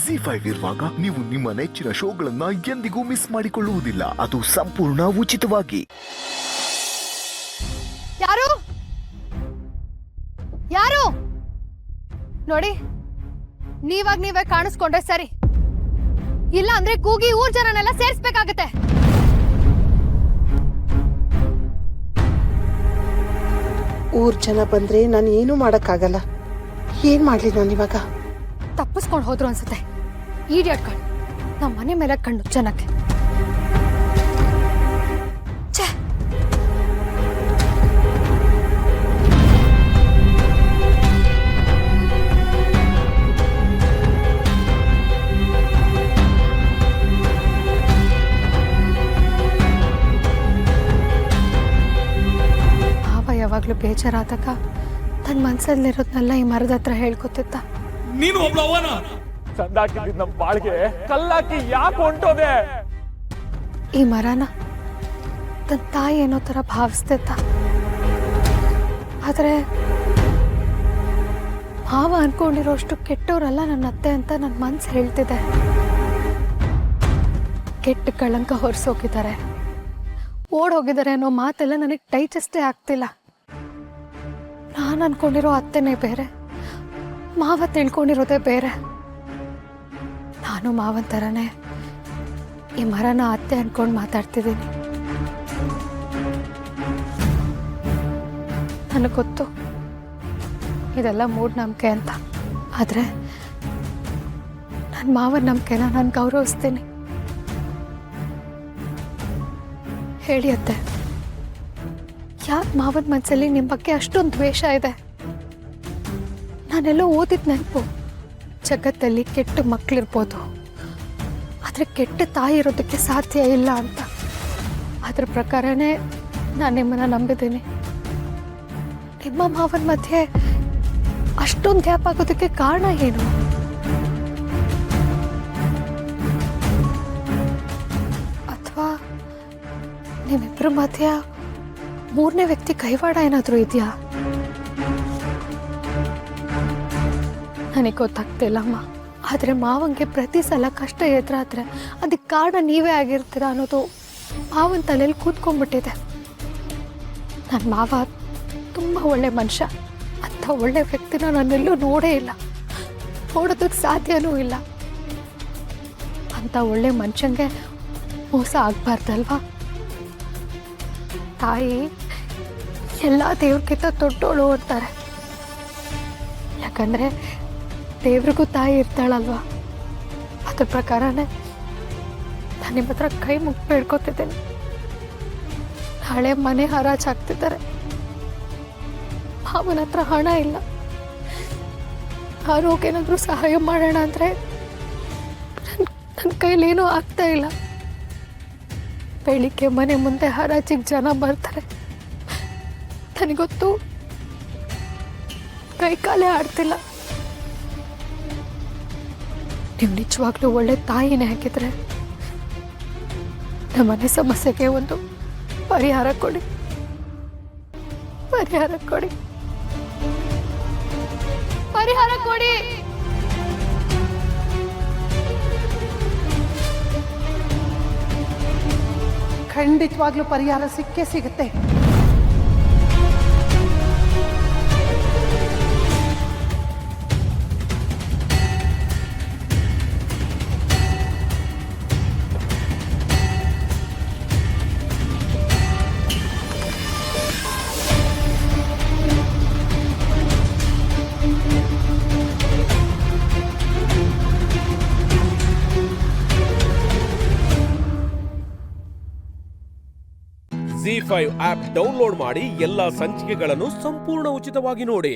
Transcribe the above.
ZEE5 ಇರುವಾಗ ನೀವು ನಿಮ್ಮ ನೆಚ್ಚಿನ ಶೋಗಳನ್ನ ಎಂದಿಗೂ ಮಿಸ್ ಮಾಡಿಕೊಳ್ಳುವುದಿಲ್ಲ. ಅದು ಸಂಪೂರ್ಣ ಉಚಿತವಾಗಿ. ಯಾರು ಯಾರು ನೋಡಿ, ನೀವೇ ಕಾಣಿಸ್ಕೊಂಡ್ರೆ ಸರಿ, ಇಲ್ಲ ಅಂದ್ರೆ ಕೂಗಿ ಊರ್ ಜನನೆಲ್ಲ ಸೇರಿಸ್ಬೇಕಾಗತ್ತೆ. ಊರ್ ಜನ ಬಂದ್ರೆ ನಾನು ಏನು ಮಾಡಕ್ಕಾಗಲ್ಲ. ಏನ್ ಮಾಡ್ಲಿ ನಾನು ಇವಾಗ? ತಪ್ಪಿಸ್ಕೊಂಡು ಹೋದ್ರು ಅನ್ಸುತ್ತೆ. ಈಡಿಯಟ್ಗಳು ನಮ್ಮ ಮನೆ ಮೇಲೆ ಕಣ್ಣು ಜನಕ್ಕೆ. ಯಾವಾಗ್ಲೂ ಬೇಜಾರಾದಾಗ ತನ್ನ ಮನ್ಸಲ್ಲಿರೋದ್ನೆಲ್ಲ ಈ ಮರದ ಹತ್ರ ಹೇಳ್ಕೊತಿದ್ದ. ನೀನು ಒಬ್ಬಳವನ ಚಂದಾಕಿದ್ದ ನಮ್ಮ ಬಾಳ್ಗೆ ಕಲ್ಲಾಕಿ ಯಾಕೆ ಹೊಂಟೋದೆ? ಈ ಮರನ ತನ್ನ ತಾಯಿ ಏನೋ ತರ ಭಾವಿಸ್ತಿದ್ದ. ಆದ್ರೆ ಮಾವ ಅನ್ಕೊಂಡಿರೋಷ್ಟು ಕೆಟ್ಟವರಲ್ಲ ನನ್ನ ಅತ್ತೆ ಅಂತ ನನ್ನ ಮನ್ಸು ಹೇಳ್ತಿದೆ. ಕೆಟ್ಟ ಕಳಂಕ ಹೊರಿಸೋಗಿದ್ದಾರೆ, ಓಡೋಗಿದ್ದಾರೆ ಅನ್ನೋ ಮಾತೆಲ್ಲ ನನಗೆ ಡೈಜೆಸ್ಟೇ ಆಗ್ತಿಲ್ಲ. ನಾನು ಅನ್ಕೊಂಡಿರೋ ಅತ್ತೆನೇ ಬೇರೆ, ಮಾವ ತಿಳ್ಕೊಂಡಿರೋದೇ ಬೇರೆ. ನಾನು ಮಾವನ ಥರನೇ ಈ ಮರನ ಅತ್ತೆ ಅನ್ಕೊಂಡು ಮಾತಾಡ್ತಿದ್ದೀನಿ. ನನಗೆ ಗೊತ್ತು ಇದೆಲ್ಲ ಮೂಢನಂಬಿಕೆ ಅಂತ, ಆದರೆ ನನ್ನ ಮಾವನ ನಂಬಿಕೆನ ನಾನು ಗೌರವಿಸ್ತೀನಿ. ಹೇಳಿ ಅತ್ತೆ, ಯಾಕೆ ಮಾವನ ಮನಸ್ಸಲ್ಲಿ ನಿಮ್ಮ ಬಗ್ಗೆ ಅಷ್ಟೊಂದು ದ್ವೇಷ ಇದೆ? ನಾನೆಲ್ಲೋ ಓದಿದ ನೆನಪು, ಜಗತ್ತಲ್ಲಿ ಕೆಟ್ಟ ಮಕ್ಕಳಿರ್ಬೋದು, ಆದರೆ ಕೆಟ್ಟ ತಾಯಿ ಇರೋದಕ್ಕೆ ಸಾಧ್ಯ ಇಲ್ಲ ಅಂತ. ಅದ್ರ ಪ್ರಕಾರನೇ ನಾನು ನಿಮ್ಮನ್ನು ನಂಬಿದ್ದೀನಿ. ನಿಮ್ಮ ಮಾವನ ಮಧ್ಯೆ ಅಷ್ಟೊಂದು ಗ್ಯಾಪ್ ಆಗೋದಕ್ಕೆ ಕಾರಣ ಏನು? ಅಥವಾ ನಿಮ್ಮಿಬ್ಬರ ಮಧ್ಯ ಮೂರನೇ ವ್ಯಕ್ತಿ ಕೈವಾಡ ಏನಾದರೂ ಇದೆಯಾ? ನನಗೆ ಗೊತ್ತಾಗ್ತಿಲ್ಲಮ್ಮ. ಆದರೆ ಮಾವಂಗೆ ಪ್ರತಿ ಸಲ ಕಷ್ಟ ಎದುರಾದ್ರೆ ಅದಕ್ಕೆ ಕಾರಣ ನೀವೇ ಆಗಿರ್ತೀರ ಅನ್ನೋದು ಮಾವನ ತಲೆಯಲ್ಲಿ ಕೂತ್ಕೊಂಡ್ಬಿಟ್ಟಿದೆ. ನನ್ನ ಮಾವ ತುಂಬ ಒಳ್ಳೆ ಮನುಷ್ಯ. ಅಂಥ ಒಳ್ಳೆ ವ್ಯಕ್ತಿನ ನಾನೆಲ್ಲೂ ನೋಡೇ ಇಲ್ಲ, ನೋಡೋದಕ್ಕೆ ಸಾಧ್ಯನೂ ಇಲ್ಲ. ಅಂಥ ಒಳ್ಳೆ ಮನುಷ್ಯಂಗೆ ಮೋಸ ಆಗಬಾರ್ದಲ್ವಾ? ತಾಯಿ ಎಲ್ಲ ದೇವ್ರಿಗಿಂತ ದೊಡ್ಡೋಳು ಅಂತಾರೆ. ಯಾಕಂದರೆ ದೇವ್ರಿಗೂ ತಾಯಿ ಇರ್ತಾಳಲ್ವಾ? ಅದ್ರ ಪ್ರಕಾರನೇ ನಾನು ನಿಮ್ಮ ಹತ್ರ ಕೈ ಮುಗಿ ಬೇಡ್ಕೊತಿದ್ದೇನೆ. ನಾಳೆ ಮನೆ ಹರಾಜು ಹಾಕ್ತಿದ್ದಾರೆ, ಮಾವನ ಹತ್ರ ಹಣ ಇಲ್ಲ. ಆರೋಗ್ಯನಾದ್ರೂ ಸಹಾಯ ಮಾಡೋಣ ಅಂದರೆ ನನ್ನ ಕೈಲೇನೂ ಆಗ್ತಾ ಇಲ್ಲ. ಬೆಳಿಗ್ಗೆ ಮನೆ ಮುಂದೆ ಹರಾಜಿಗೆ ಜನ ಬರ್ತಾರೆ, ನನಗೊತ್ತು ಕೈ ಕಾಲೇ ಆಡ್ತಿಲ್ಲ. ನೀವು ನಿಜವಾಗ್ಲೂ ಒಳ್ಳೆ ತಾಯಿನೇ ಹಾಕಿದ್ರೆ ನಮ್ಮನೆ ಸಮಸ್ಯೆಗೆ ಒಂದು ಪರಿಹಾರ ಕೊಡಿ, ಪರಿಹಾರ ಕೊಡಿ, ಪರಿಹಾರ ಕೊಡಿ. ಖಂಡಿತವಾಗ್ಲೂ ಪರಿಹಾರ ಸಿಕ್ಕೇ ಸಿಗುತ್ತೆ. ZEE5 ಆಪ್ ಡೌನ್ಲೋಡ್ ಮಾಡಿ ಎಲ್ಲಾ ಸಂಚಿಕೆಗಳನ್ನು ಸಂಪೂರ್ಣ ಉಚಿತವಾಗಿ ನೋಡಿ.